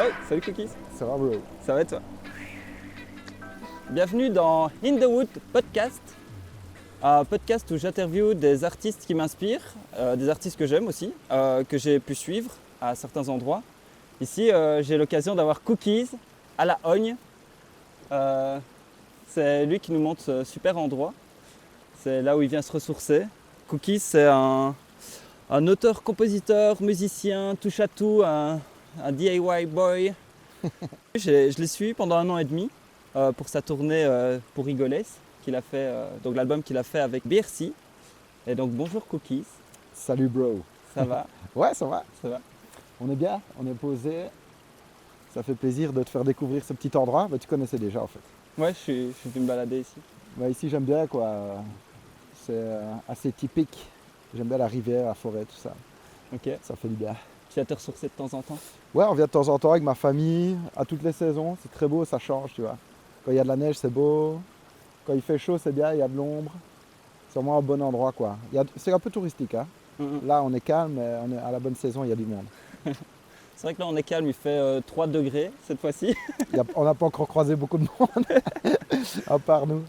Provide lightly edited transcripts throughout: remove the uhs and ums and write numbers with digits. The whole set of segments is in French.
Oh, salut Cookies, Ça va, bro? ça va et toi? Bienvenue dans In the Wood Podcast, un podcast où j'interviewe des artistes qui m'inspirent, des artistes que j'aime aussi, que j'ai pu suivre à certains endroits. Ici, j'ai l'occasion d'avoir Cookies à la Hogne. C'est lui qui nous montre ce super endroit. C'est là où il vient se ressourcer. Cookies, c'est un auteur, compositeur, musicien, touche à tout, un DIY boy. Je l'ai suivi pendant 1 an et demi pour sa tournée pour Rigoles, qu'il a fait, donc l'album qu'il a fait avec BRC. Et donc bonjour Cookies, Salut, bro. ça va? Ouais, ça va. Ça va? On est bien, on est posé. Ça fait plaisir de te faire découvrir ce petit endroit. Bah, tu connaissais déjà, en fait. Ouais, je suis venu me balader ici. Bah, ici, j'aime bien, quoi. C'est assez typique. J'aime bien la rivière, la forêt, tout ça. Ok. Ça fait du bien. Tu viens te ressourcer de temps en temps? Ouais, on vient de temps en temps avec ma famille, à toutes les saisons. C'est très beau, ça change, tu vois. Quand il y a de la neige, c'est beau. Quand il fait chaud, c'est bien, il y a de l'ombre. C'est vraiment un bon endroit, quoi. C'est un peu touristique, hein. Là, on est calme, mais on est à la bonne saison, il y a du monde. C'est vrai que là on est calme, il fait 3 degrés cette fois-ci. On n'a pas encore croisé beaucoup de monde, à part nous.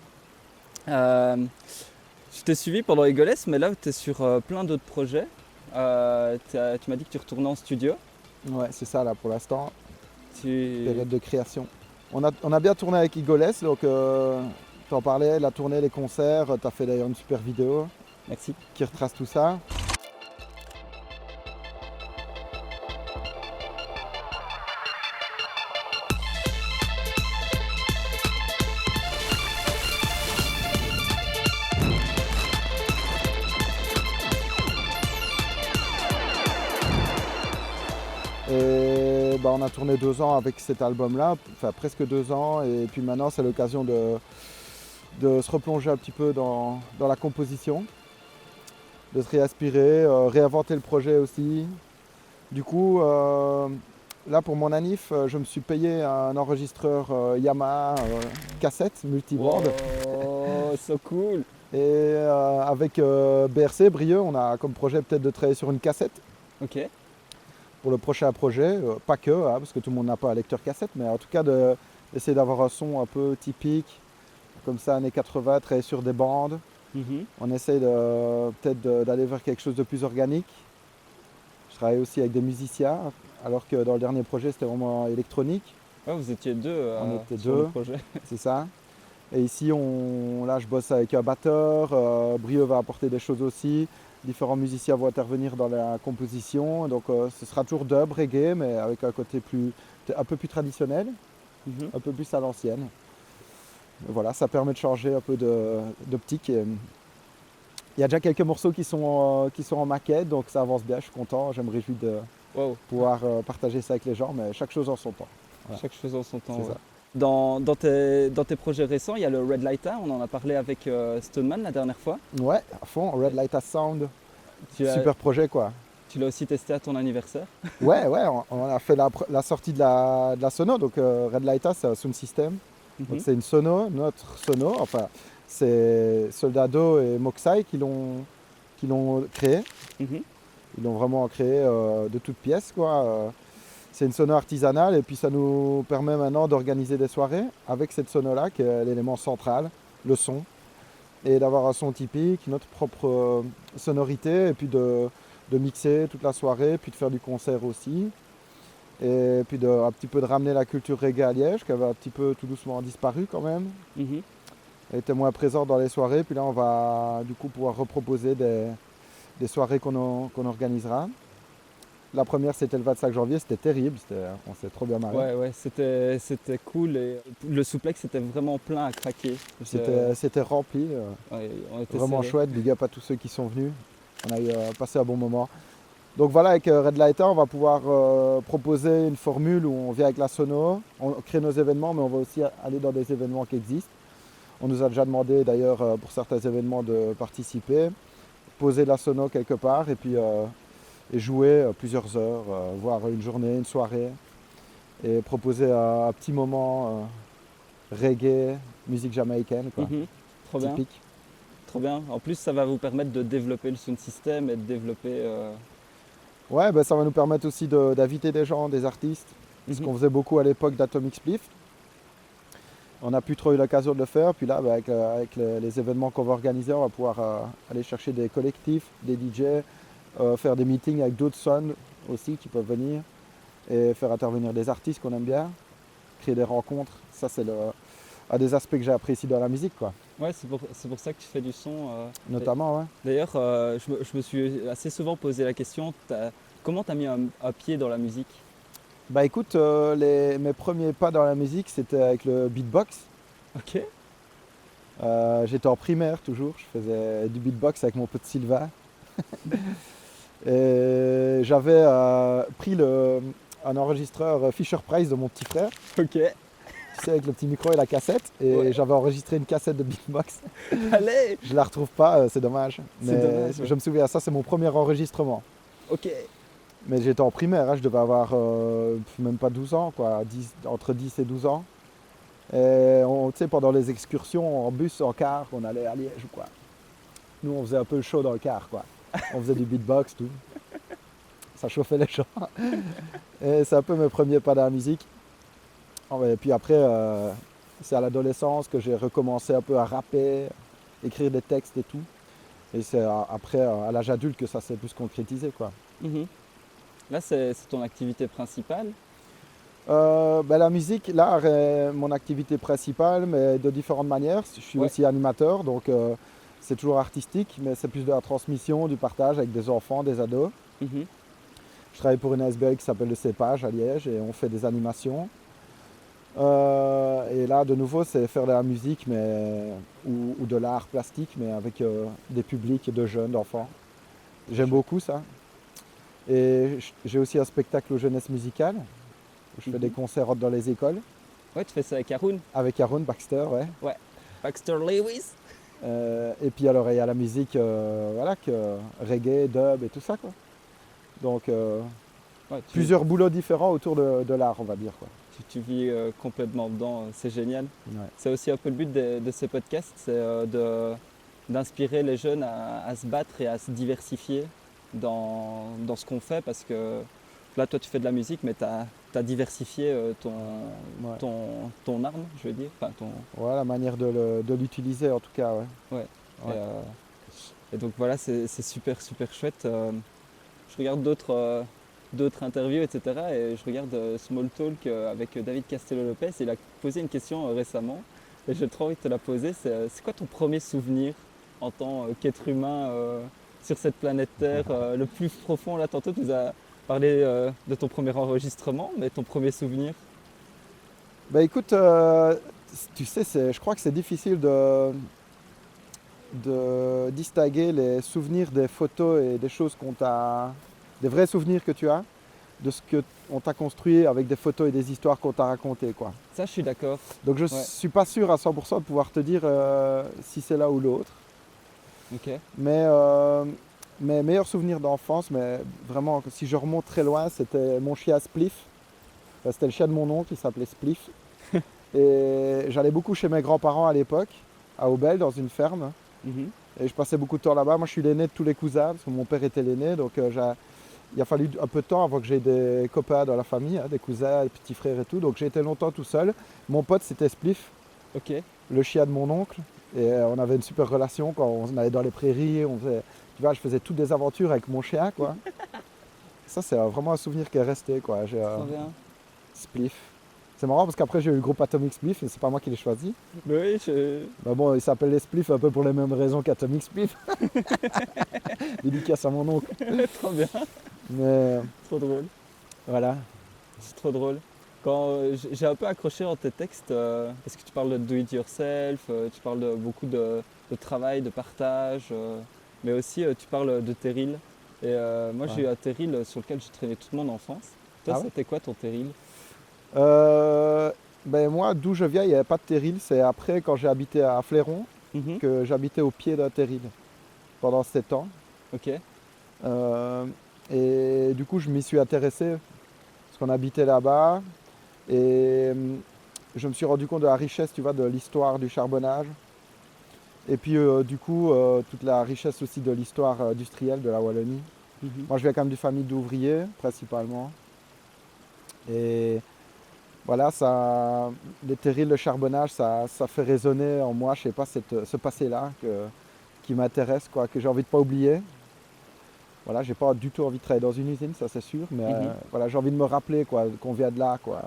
Je t'ai suivi pendant Rigoles, mais là tu es sur plein d'autres projets. Tu m'as dit que tu retournais en studio. Ouais, c'est ça, là, pour l'instant. Tu... Période de création. On a bien tourné avec Igoles, donc t'en parlais, la tournée, les concerts, t'as fait d'ailleurs une super vidéo Merci. qui retrace tout ça. Et bah, on a tourné 2 ans avec cet album-là, enfin presque 2 ans, et puis maintenant c'est l'occasion de se replonger un petit peu dans la composition, de se réinspirer, réinventer le projet aussi. Du coup, là pour mon anniv, je me suis payé un enregistreur Yamaha cassette multibord. Oh, so cool. Et avec BRC, Brieux, on a comme projet peut-être de travailler sur une cassette Ok. pour le prochain projet. Pas que, hein, parce que tout le monde n'a pas un lecteur cassette, mais en tout cas d'essayer d'avoir un son un peu typique, comme ça, années 80, travailler sur des bandes. Mhm. On essaye peut-être d'aller vers quelque chose de plus organique. Je travaille aussi avec des musiciens, alors que dans le dernier projet, c'était vraiment électronique. Ouais, vous étiez deux On était sur le deux. projet. C'est ça. Et ici, là, je bosse avec un batteur. Brieux va apporter des choses aussi. Différents musiciens vont intervenir dans la composition. Donc, ce sera toujours dub, reggae, mais avec un côté un peu plus traditionnel, Mhm. un peu plus à l'ancienne. Voilà, ça permet de changer un peu d'optique. Il y a déjà quelques morceaux qui sont en maquette, donc ça avance bien. Je suis content. Je me réjouis de Wow. pouvoir partager ça avec les gens, mais chaque chose en son temps. Voilà. Chaque chose en son temps. C'est Ouais. ça. Dans tes projets récents, il y a le Red Lighter, on en a parlé avec Stoneman la dernière fois. Ouais, à fond. Red Light Sound. Tu Super projet, quoi. l'as aussi testé à ton anniversaire. Ouais, on a fait la sortie de la sono, donc Red Lighta, c'est un sound system. Donc Mhm. c'est une sono, notre sono, enfin c'est Soldado et Moxai qui l'ont créé. Mhm. Ils l'ont vraiment créé de toutes pièces, quoi. C'est une sono artisanale et puis ça nous permet maintenant d'organiser des soirées avec cette sono-là, qui est l'élément central, le son, et d'avoir un son typique, notre propre sonorité, et puis de mixer toute la soirée, puis de faire du concert aussi. Et puis un petit peu de ramener la culture reggae à Liège, qui avait un petit peu tout doucement disparu quand même. Mhm. Elle était moins présente dans les soirées. Puis là, on va du coup pouvoir reproposer des soirées qu'on organisera. La première, c'était le 25 janvier, c'était terrible, on s'est trop bien marré. Ouais, c'était cool et le souplex était vraiment plein à craquer. C'était rempli, Ouais, on était vraiment serrés. chouette. Big up à tous ceux qui sont venus. On a eu passé un bon moment. Donc voilà, avec Red Lighter, on va pouvoir proposer une formule où on vient avec la sono, on crée nos événements, mais on va aussi aller dans des événements qui existent. On nous a déjà demandé d'ailleurs pour certains événements de participer, poser la sono quelque part et puis et jouer plusieurs heures, voire une journée, une soirée, et proposer un petit moment reggae, musique jamaïcaine, quoi, Mhm. Trop bien, typique. trop bien. En plus, ça va vous permettre de développer le sound system et de développer Ouais, ben, ça va nous permettre aussi d'inviter des gens, des artistes, ce qu'on faisait beaucoup à l'époque d'Atomic Spliff. On n'a plus trop eu l'occasion de le faire, puis là, ben, avec les événements qu'on va organiser, on va pouvoir aller chercher des collectifs, des DJ, faire des meetings avec d'autres sons aussi qui peuvent venir et faire intervenir des artistes qu'on aime bien, créer des rencontres. Ça, c'est un des aspects que j'apprécie dans la musique, quoi. Ouais, c'est pour ça que tu fais du son. Notamment, ouais. D'ailleurs, je me suis assez souvent posé la question, comment tu as mis un pied dans la musique? Bah écoute, mes premiers pas dans la musique, c'était avec le beatbox. Ok. J'étais en primaire toujours, je faisais du beatbox avec mon pote Sylvain. Et j'avais pris un enregistreur Fisher-Price de mon petit frère, Ok. tu sais, avec le petit micro et la cassette. Et Ouais. j'avais enregistré une cassette de beatbox. Allez! Je la retrouve pas, c'est dommage. C'est Mais dommage, ouais. je me souviens, ça c'est mon premier enregistrement. Ok. Mais j'étais en primaire, hein, je devais avoir même pas 12 ans, quoi, entre 10 et 12 ans. Et tu sais, pendant les excursions en bus, en car, on allait à Liège ou quoi. Nous, on faisait un peu le show dans le car, quoi. On faisait du beatbox, tout. Ça chauffait les gens. Et c'est un peu mes premiers pas dans la musique. Et puis après, c'est à l'adolescence que j'ai recommencé un peu à rapper, écrire des textes et tout. Et c'est après, à l'âge adulte, que ça s'est plus concrétisé, quoi. Mhm. Là, c'est ton activité principale. Ben, la musique, l'art est mon activité principale, mais de différentes manières. Je suis Ouais. aussi animateur, donc c'est toujours artistique, mais c'est plus de la transmission, du partage avec des enfants, des ados. Mhm. Je travaille pour une ASBL qui s'appelle le Cépage à Liège et on fait des animations. Et là, de nouveau, c'est faire de la musique ou de l'art plastique, mais avec des publics de jeunes, d'enfants. J'aime beaucoup ça. Et j'ai aussi un spectacle aux jeunesses musicales, où je fais des concerts dans les écoles, Ouais, tu fais ça avec Haroun. avec Aaron Baxter, ouais. Ouais. Baxter Lewis. Et puis alors, il y a la musique, voilà, reggae, dub et tout ça, quoi. Donc, Ouais, plusieurs boulots différents autour de l'art, on va dire, quoi. tu vis complètement dedans, c'est génial. Ouais. C'est aussi un peu le but de ces podcasts, c'est d'inspirer les jeunes à se battre et à se diversifier dans ce qu'on fait, parce que là, toi, tu fais de la musique, mais tu as diversifié Ouais. ton arme, je veux dire. Enfin, Ouais, la manière de l'utiliser, en tout cas, ouais. ouais. Ouais. Et donc voilà, c'est super, super chouette. Je regarde d'autres interviews, etc. Et je regarde Small Talk avec David Castello-Lopez. Il a posé une question récemment et j'ai trop envie de te la poser. C'est quoi ton premier souvenir en tant qu'être humain sur cette planète Terre, le plus profond? Là, tantôt, tu nous as parlé de ton premier enregistrement, mais ton premier souvenir? Bah écoute, tu sais, je crois que c'est difficile de distinguer les souvenirs des photos et des choses des vrais souvenirs que tu as, de ce qu'on t'a construit avec des photos et des histoires qu'on t'a racontées, quoi. Ça, je suis d'accord. Donc je Ouais. suis pas sûr à 100% de pouvoir te dire si c'est l'un ou l'autre. Ok. Mais mes meilleurs souvenirs d'enfance, mais vraiment, si je remonte très loin, c'était mon chien Spliff. C'était le chien de mon oncle, il s'appelait Spliff. Et j'allais beaucoup chez mes grands-parents à l'époque, à Aubel, dans une ferme. Mhm. Et je passais beaucoup de temps là-bas. Moi, je suis l'aîné de tous les cousins, parce que mon père était l'aîné. Donc, il a fallu un peu de temps avant que j'aie des copains dans la famille, hein, des cousins, des petits frères et tout. Donc, j'ai été longtemps tout seul. Mon pote, c'était Spliff, Ok. le chien de mon oncle. Et on avait une super relation quand on allait dans les prairies. Tu vois, je faisais toutes des aventures avec mon chien, quoi. Ça, c'est vraiment un souvenir qui est resté, quoi. Trop bien. Spliff. C'est marrant parce qu'après j'ai eu le groupe Atomic Spliff et c'est pas moi qui l'ai choisi. Oui, Mais bon, il s'appelle les Spliff un peu pour les mêmes raisons qu'Atomic Spliff. Dédicace à mon oncle. trop bien. Mais Trop drôle. voilà. C'est trop drôle. Quand j'ai un peu accroché dans tes textes, parce que tu parles de do it yourself, tu parles beaucoup de travail, de partage, mais aussi tu parles de terril. Et moi j'ai eu un terril sur lequel j'ai traîné toute mon enfance. Toi, Ah ouais c'était quoi ton terril? Ben moi, d'où je viens, il n'y avait pas de terril. C'est après, quand j'ai habité à Fléron, Mhm. que j'habitais au pied d'un terril pendant 7 ans. Ok. Et du coup, je m'y suis intéressé parce qu'on habitait là-bas. Et je me suis rendu compte de la richesse, tu vois, de l'histoire du charbonnage. Et puis, du coup, toute la richesse aussi de l'histoire industrielle de la Wallonie. Mhm. Moi, je viens quand même d'une famille d'ouvriers, principalement. Et voilà, les terrils de charbonnage, ça fait résonner en moi, je sais pas, ce passé-là qui m'intéresse, quoi, que j'ai envie de pas oublier. Voilà, j'ai pas du tout envie de travailler dans une usine, ça c'est sûr, mais Mhm. voilà, j'ai envie de me rappeler, quoi, qu'on vient de là, quoi,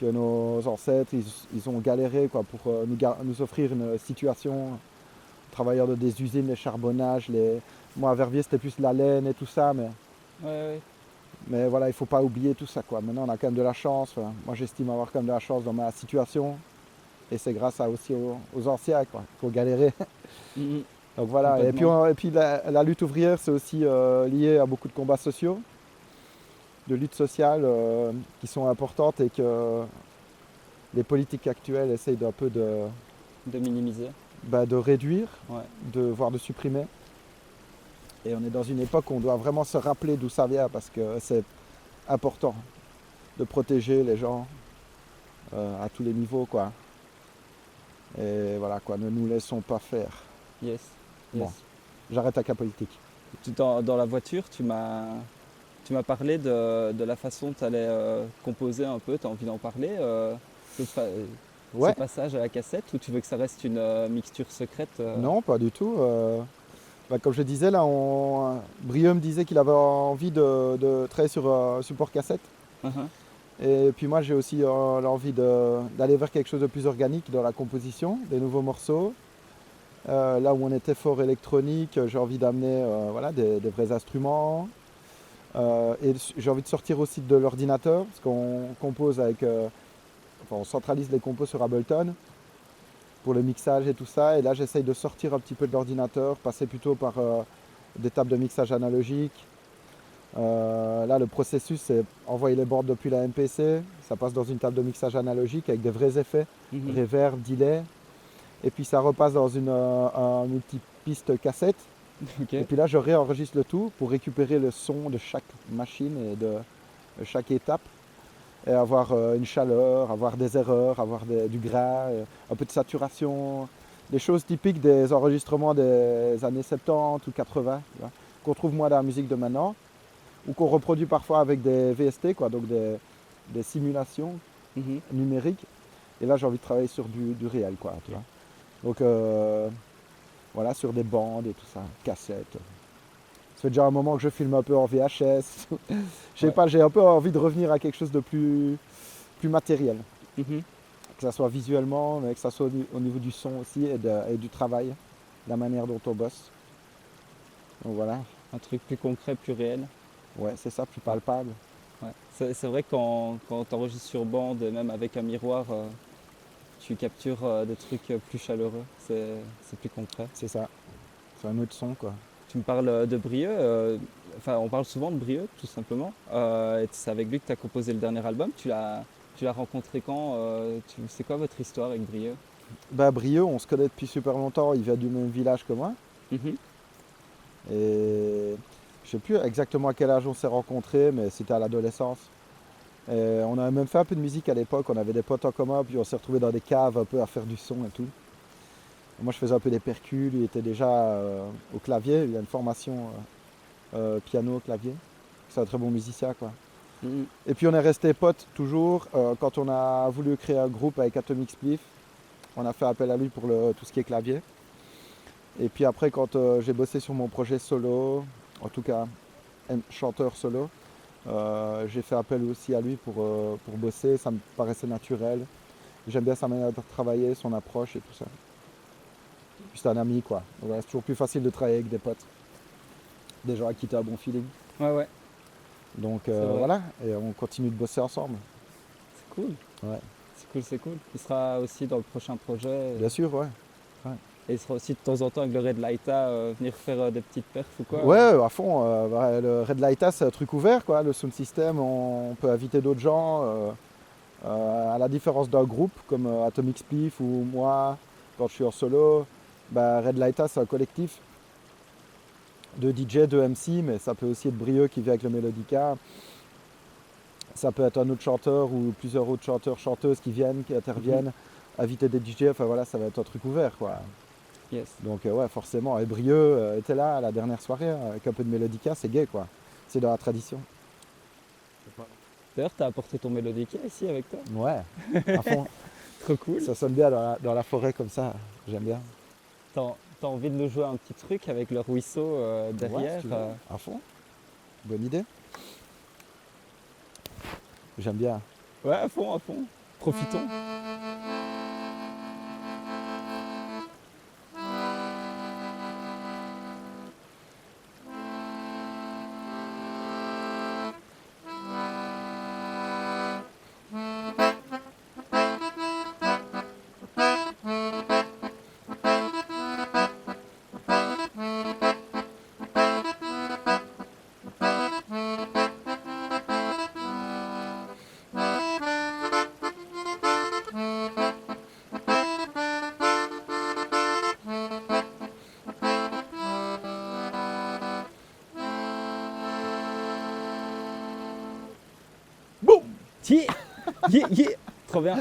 que nos ancêtres, ils ont galéré, quoi, pour nous offrir une situation. Travailleurs de des usines, les charbonnages, moi à Verviers c'était plus la laine et tout ça, Ouais, ouais. mais voilà, il faut pas oublier tout ça, quoi. Maintenant on a quand même de la chance, enfin, moi j'estime avoir quand même de la chance dans ma situation, et c'est grâce aussi aux anciens, quoi, qui ont galéré. Mhm. Donc voilà, Complètement. et puis la lutte ouvrière c'est aussi lié à beaucoup de combats sociaux, de luttes sociales qui sont importantes et que les politiques actuelles essayent d'un peu De minimiser. de réduire, Ouais. voire de supprimer. Et on est dans une époque où on doit vraiment se rappeler d'où ça vient parce que c'est important de protéger les gens à tous les niveaux, quoi. Et voilà, quoi, ne nous laissons pas faire. Yes. Bon, Yes. j'arrête avec la politique. Dans la voiture, tu m'as parlé de la façon dont tu allais composer un peu. Tu as envie d'en parler ce Ouais, passage à la cassette, ou tu veux que ça reste une mixture secrète non, pas du tout. Comme je disais, là, Brieux me disait qu'il avait envie de travailler sur support cassette. Mhm. Et puis moi, j'ai aussi l'envie d'aller vers quelque chose de plus organique dans la composition, des nouveaux morceaux. Là où on était fort électronique, j'ai envie d'amener voilà, des vrais instruments. Et j'ai envie de sortir aussi de l'ordinateur, parce qu'on compose on centralise les compos sur Ableton pour le mixage et tout ça. Et là, j'essaye de sortir un petit peu de l'ordinateur, passer plutôt par des tables de mixage analogiques. Là, le processus, c'est envoyer les bandes depuis la MPC. Ça passe dans une table de mixage analogique avec des vrais effets, Mhm. reverb, delay. Et puis ça repasse dans un multipiste cassette. Et Ok. puis là, je réenregistre le tout pour récupérer le son de chaque machine et de chaque étape. Et avoir une chaleur, avoir des erreurs, avoir du gras, un peu de saturation. Des choses typiques des enregistrements des années 70 ou 80, tu vois, qu'on trouve moins dans la musique de maintenant, ou qu'on reproduit parfois avec des VST, quoi, donc des simulations Mhm. numériques. Et là, j'ai envie de travailler sur du réel, quoi, tu vois. Donc voilà, sur des bandes et tout ça, cassettes. Ça fait déjà un moment que je filme un peu en VHS. Je sais Ouais. pas, j'ai un peu envie de revenir à quelque chose de plus matériel. Mhm. Que ça soit visuellement, mais que ça soit au niveau du son aussi et du travail, la manière dont on bosse. Donc voilà, Un truc plus concret, plus réel. ouais, c'est ça, plus Ouais. palpable. Ouais. C'est vrai que quand tu enregistres sur bande, et même avec un miroir, tu captures des trucs plus chaleureux. C'est plus concret. C'est ça, c'est un autre son, quoi. Tu me parles de Brieux. Enfin, on parle souvent de Brieux, tout simplement. Et c'est avec lui que tu as composé le dernier album. Tu l'as rencontré quand c'est quoi votre histoire avec Brieux? Bah, Brieux, on se connaît depuis super longtemps, il vient du même village que moi. Mhm. Et je sais plus exactement à quel âge on s'est rencontrés, mais c'était à l'adolescence. Et on a même fait un peu de musique à l'époque, on avait des potes en commun, puis on s'est retrouvés dans des caves un peu à faire du son et tout. Et moi je faisais un peu des percus, lui était déjà au clavier, il a une formation piano, clavier. C'est un très bon musicien, quoi. Mhm. Et puis on est resté potes toujours. Quand on a voulu créer un groupe avec Atomic Spliff, on a fait appel à lui pour tout ce qui est clavier. Et puis après, quand j'ai bossé sur mon projet solo, en tout cas chanteur solo, j'ai fait appel aussi à lui pour bosser. Ça me paraissait naturel. J'aime bien sa manière de travailler, son approche et tout ça. Puis c'est un ami, quoi. Donc voilà, c'est toujours plus facile de travailler avec des potes, des gens à qui tu as un bon feeling. Ouais, ouais, Donc c'est vrai. voilà, et on continue de bosser ensemble. C'est cool. Ouais. C'est cool, c'est cool. Il sera aussi dans le prochain projet. Bien sûr, ouais. Et il sera aussi de temps en temps avec le Red Lighta venir faire des petites perfs ou quoi. Ouais, à fond. Le Red Lighta, c'est un truc ouvert, quoi. Le sound system, on peut inviter d'autres gens. À la différence d'un groupe comme Atomic Spliff ou moi, quand je suis en solo, Red Lighta, c'est un collectif de DJ, de MC, mais ça peut aussi être Brieux qui vient avec le Mélodica. Ça peut être un autre chanteur ou plusieurs autres chanteurs, chanteuses qui viennent, qui Mhm. interviennent, inviter des DJ. Enfin voilà, ça va être un truc ouvert, quoi. Yes. Donc ouais, forcément, et Brieux était là à la dernière soirée avec un peu de mélodica, c'est gay quoi. C'est dans la tradition. D'ailleurs, t'as apporté ton mélodica ici avec toi. Ouais, à fond. Trop cool. Ça sonne bien dans la forêt comme ça, j'aime bien. T'as envie de nous jouer un petit truc avec le ruisseau derrière Ouais, si tu veux, à fond. Bonne idée. J'aime bien. Ouais, à fond, à fond. Profitons. Boum. Yeah, yeah, yeah. Trop bien.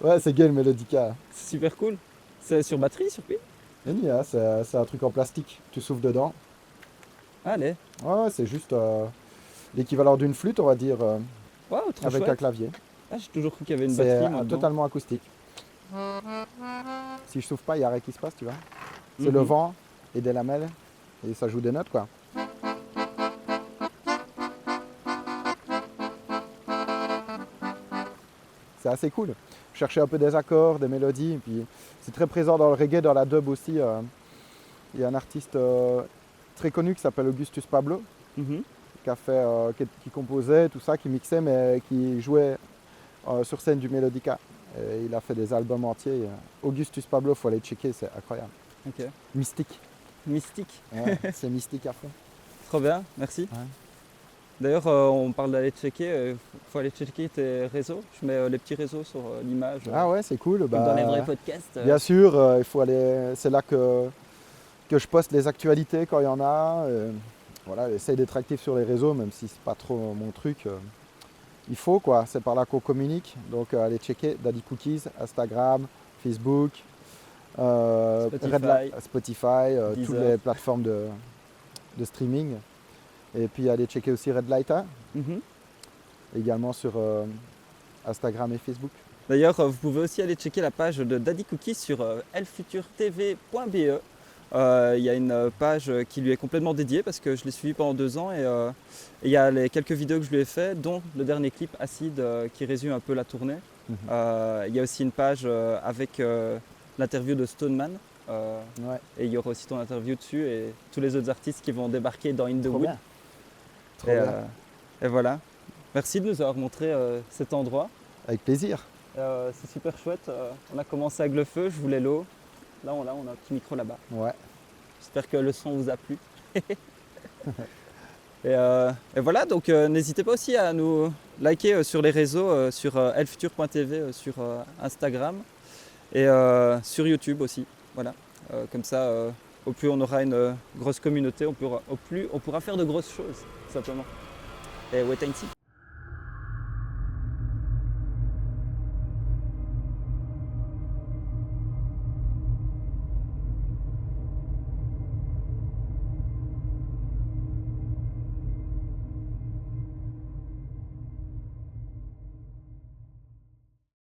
Ouais, c'est gay le mélodica. C'est super cool. C'est sur batterie, sur pile? Génial, hein, c'est un truc en plastique. Tu souffles dedans. Allez. Ouais, c'est juste l'équivalent d'une flûte, on va dire, Waouh, trop avec un chouette. clavier. Ah, j'ai toujours cru qu'il y avait une C'est batterie, moi, dedans. totalement acoustique. Si je souffle pas, il n'y a rien qui se passe, tu vois. C'est le Mhm. vent et des lamelles et ça joue des notes, quoi. C'est assez cool. Chercher un peu des accords, des mélodies, et puis c'est très présent dans le reggae, dans la dub aussi. Il y a un artiste très connu qui s'appelle Augustus Pablo, Mhm. qui composait tout ça, qui mixait, mais qui jouait sur scène du mélodica. Et il a fait des albums entiers. Augustus Pablo, faut aller checker, c'est incroyable. Ok. Mystique. Mystique. Ouais, c'est mystique à fond. Trop bien, merci. Ouais. D'ailleurs, on parle d'aller checker. Faut aller checker tes réseaux. Je mets les petits réseaux sur l'image. Ah ouais, c'est cool. Comme Bah, dans les vrais podcasts. bien sûr, il faut aller. C'est là que je poste les actualités quand il y en a. Voilà, j'essaie d'être actif sur les réseaux, même si c'est pas trop mon truc. Il faut quoi, c'est par là qu'on communique. Donc allez checker Daddy Cookies, Instagram, Facebook, Spotify, toutes Deezer. les plateformes de streaming. Et puis allez checker aussi Red Lighter, Mhm. également sur Instagram et Facebook. D'ailleurs, vous pouvez aussi aller checker la page de Daddy Cookies sur elfuturtv.be. Il y a une page qui lui est complètement dédiée parce que je l'ai suivi pendant 2 ans et il y a les quelques vidéos que je lui ai fait, dont le dernier clip Acide qui résume un peu la tournée. Mhm. Il y a aussi une page avec l'interview de Stoneman Ouais, et il y aura aussi ton interview dessus et tous les autres artistes qui vont débarquer dans In the trop Wood. bien. Trop Et, bien. et voilà. Merci de nous avoir montré cet endroit. Avec plaisir. C'est super chouette. On a commencé avec le feu, je voulais l'eau. Là, on a un petit micro là-bas. Ouais. J'espère que le son vous a plu. Et voilà, donc n'hésitez pas aussi à nous liker sur les réseaux, sur elfutur.tv, sur Instagram et sur YouTube aussi. Voilà, comme ça, au plus on aura une grosse communauté, au plus on pourra faire de grosses choses, tout simplement. Et wait and see.